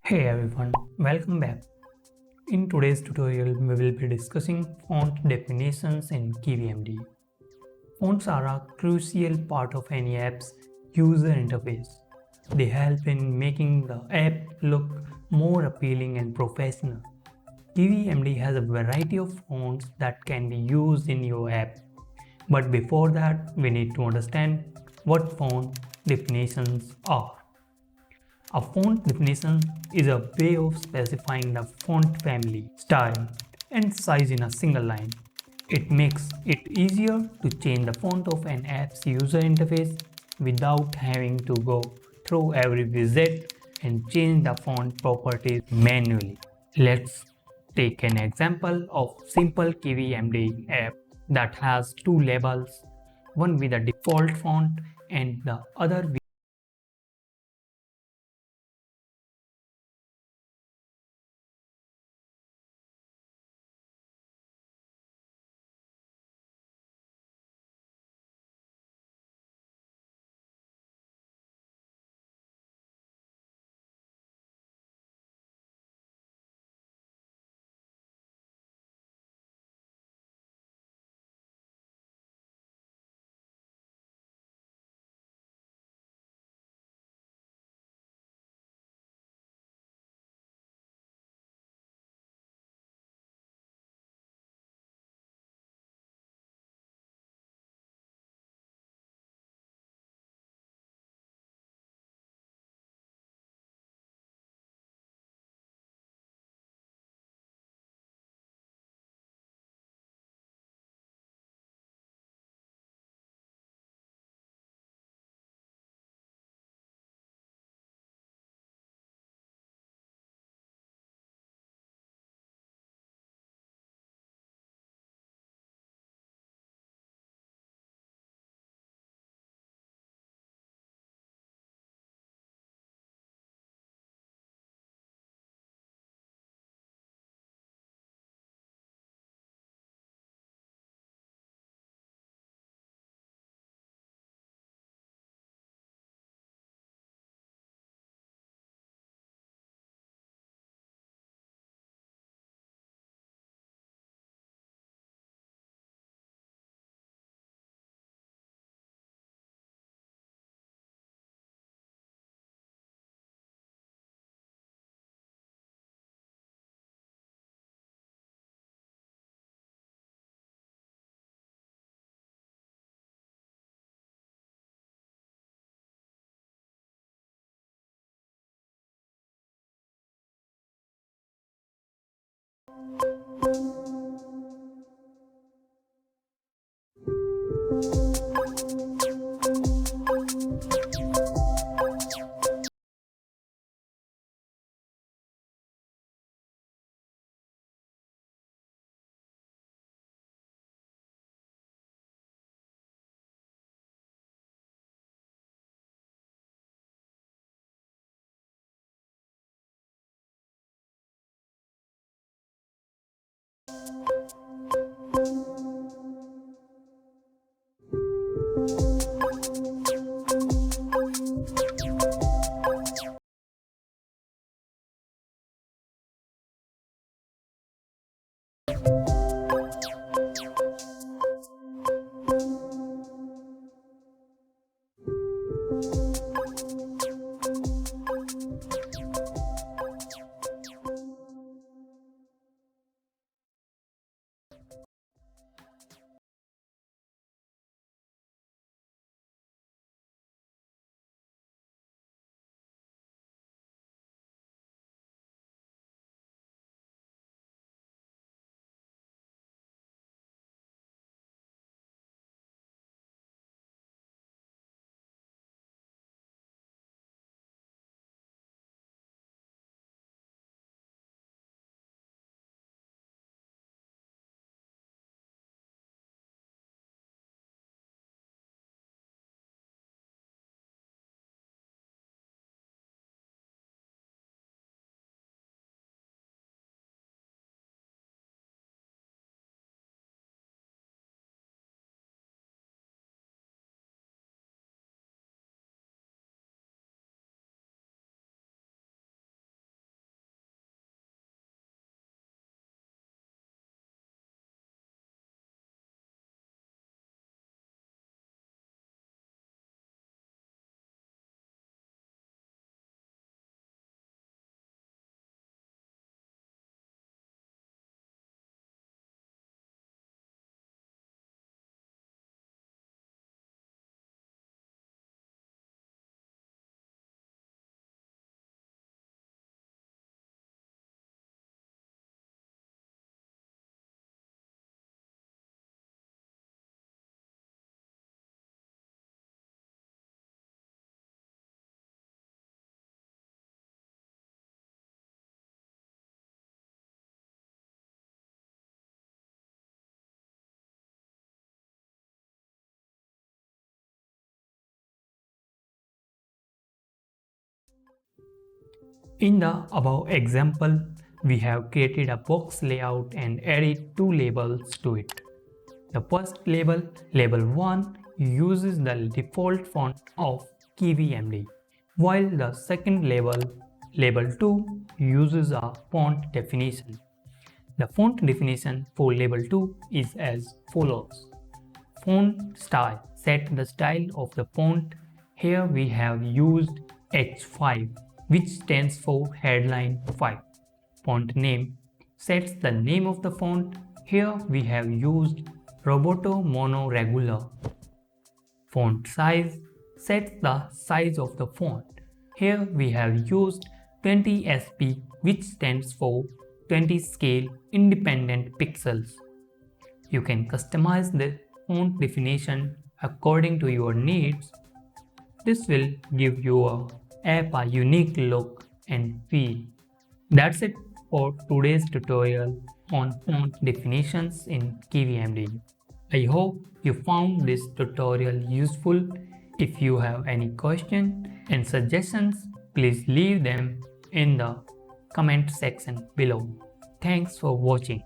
Hey everyone, welcome back. In today's tutorial, we will be discussing font definitions in KivyMD. Fonts are a crucial part of any app's user interface. They help in making the app look more appealing and professional. KivyMD has a variety of fonts that can be used in your app. But before that, we need to understand what font definitions are. A font definition is a way of specifying the font family, style, and size in a single line. It makes it easier to change the font of an app's user interface without having to go through every widget and change the font properties manually. Let's take an example of simple KivyMD app that has two labels, one with a default font and the other with In the above example, we have created a box layout and added two labels to it. The first label, label 1, uses the default font of KivyMD, while the second label, label 2, uses a font definition. The font definition for label 2 is as follows. Font style. Set the style of the font. Here we have used H5, which stands for headline 5. Font name sets the name of the font. Here we have used Roboto Mono Regular. Font size sets the size of the font. Here we have used 20 SP, which stands for 20 scale independent pixels. You can customize the font definition according to your needs. This will give your app a unique look and feel. That's it for today's tutorial on font definitions in KivyMD. I hope you found this tutorial useful. If you have any questions and suggestions, please leave them in the comment section below. Thanks for watching.